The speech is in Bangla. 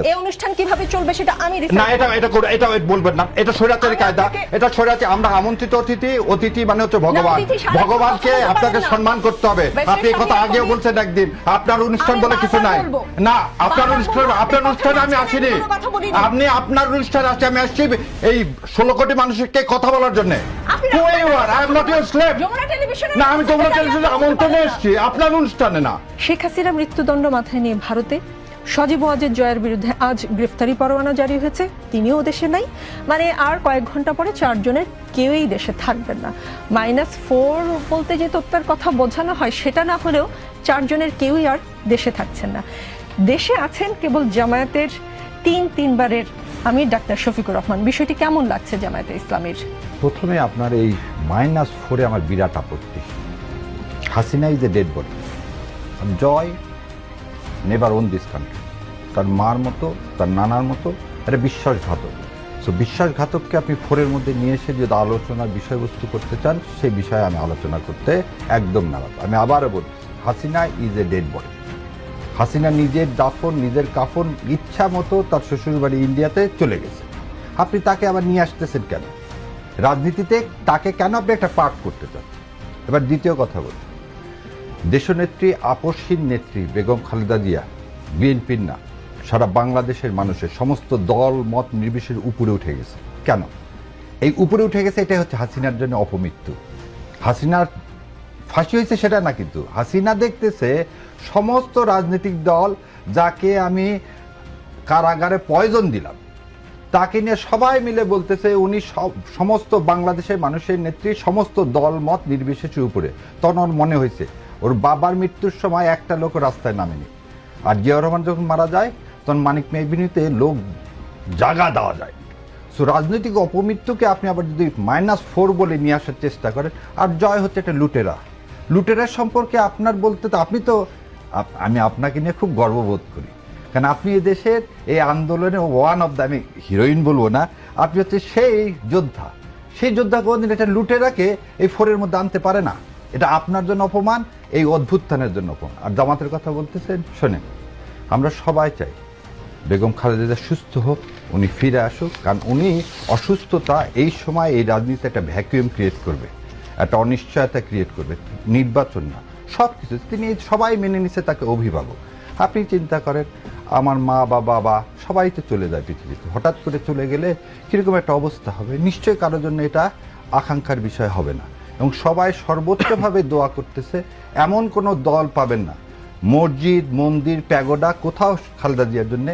এই অনুষ্ঠান কিভাবে চলবে সেটা আমি না, এটা বলবেন না, এটা স্বৈরাচারী কায়দা, এটা স্বৈরাচারী। আমরা আমন্ত্রিত অতিথি মানে হচ্ছে ভগবান, ভগবানকে আপনাকে সম্মান করতে হবে। আপনি এই কথা আগেও বলছেন একদিন, আপনার অনুষ্ঠান বলে কিছু নাই। না, আপনার অনুষ্ঠানে আমি আসিনি, আপনি আপনার অনুষ্ঠানে আসছি, আমি আসছি এই 16 কোটি মানুষকে কথা বলার জন্য। না, আমি যমুনা টেলিভিশনে আমন্ত্রণে এসেছি, আপনার অনুষ্ঠানে না। শেখ হাসিনা মৃত্যুদণ্ড মাথায় নিয়ে ভারতে সজীব ওয়াজেদ জয়ের বিরুদ্ধে আজ গ্রেফতারি পরোয়ানা জারি হয়েছে, তিনিও দেশে নাই। মানে আর কয়েক ঘন্টা পরে 4 জনের কেউই দেশে থাকবেন না। -4 বলতে যে তথ্যের কথা বোঝানো হয় সেটা না হলেও 4 জনের কেউই আর দেশে থাকছেন না। দেশে আছেন কেবল জামায়াতের তিনবারের আমির ডাক্তার শফিকুর রহমান। বিষয়টি কেমন লাগছে জামায়াতে ইসলামীর? প্রথমে আপনার এই -4-এ আমার বিরাট আপত্তি। Hasina is a dead body, Joy never own this country. তার মার মতো, তার নানার মতো একটা বিশ্বাসঘাতক। সো বিশ্বাসঘাতককে আপনি 4-এর মধ্যে নিয়ে এসে যদি আলোচনার বিষয়বস্তু করতে চান, সেই বিষয়ে আমি আলোচনা করতে একদম নারাজ। আমি আবারও বলছি, Hasina is a dead body. Hasina নিজের দাফন, নিজের কাফন ইচ্ছা মতো তার শ্বশুরবাড়ি ইন্ডিয়াতে চলে গেছে। আপনি তাকে আবার নিয়ে আসতেছেন কেন? রাজনীতিতে তাকে কেন আপনি একটা পার্ট করতে চাচ্ছেন? এবার দ্বিতীয় কথা বলছি, দেশনেত্রী, আপসহীন নেত্রী বেগম খালেদা জিয়া বিএনপির না, সারা বাংলাদেশের মানুষের সমস্ত দল মত নির্বিশেষে উপরে উঠে গেছে। কেন এই উপরে উঠে গেছে? এটা হচ্ছে হাসিনার জন্য অপমৃত্যু। হাসিনার ফাঁসি হয়েছে সেটা না, কিন্তু হাসিনা দেখতেছে সমস্ত রাজনৈতিক দল, যাকে আমি কারাগারে পয়জন দিলাম, তাকে নিয়ে সবাই মিলে বলতেছে উনি সমস্ত বাংলাদেশের মানুষের নেত্রী, সমস্ত দল মত নির্বিশেষে উপরে। তখন ওর মনে হয়েছে ওর বাবার মৃত্যুর সময় একটা লোক রাস্তায় নামেনি। আর জিয়াউর রহমান যখন মারা যায় তখন মানিক মেহবিনীতে লোক জাগা দেওয়া যায়। সো রাজনৈতিক অপমৃত্যুকে আপনি আবার যদি -4 বলে নিয়ে আসার চেষ্টা করেন, আর জয় হচ্ছে একটা লুটেরার সম্পর্কে আপনার বলতে তো আমি আপনাকে নিয়ে খুব গর্ববোধ করি, কারণ আপনি এদেশের এই আন্দোলনে ওয়ান অফ দ্য, আমি হিরোইন বলবো না, আপনি হচ্ছে সেই যোদ্ধা। সেই যোদ্ধা কোনদিন এটা লুটেরাকে এই 4-এর মধ্যে আনতে পারে না। এটা আপনার জন্য অপমান, এই অভ্যুত্থানের জন্য অপমান। আর জামাতের কথা বলতেছেন, শোনেন, আমরা সবাই চাই বেগম খালেদা জিয়া সুস্থ হোক, উনি ফিরে আসুক, কারণ উনি অসুস্থতা এই সময় এই রাজনীতিতে একটা ভ্যাকুয়াম ক্রিয়েট করবে, একটা অনিশ্চয়তা ক্রিয়েট করবে। নির্বাচন না, সব কিছু তিনি সবাই মেনে নিচ্ছে তাকে অভিভাবক। আপনি চিন্তা করেন, আমার মা বাবা সবাই তো চলে যায় পৃথিবীতে, হঠাৎ করে চলে গেলে কীরকম একটা অবস্থা হবে? নিশ্চয়ই কারোর জন্য এটা আকাঙ্ক্ষার বিষয় হবে না। এবং সবাই সর্বোচ্চভাবে দোয়া করতেছে, এমন কোনো দল পাবেন না, মসজিদ, মন্দির, প্যাগোডা কোথাও খালেদা জিয়ার জন্য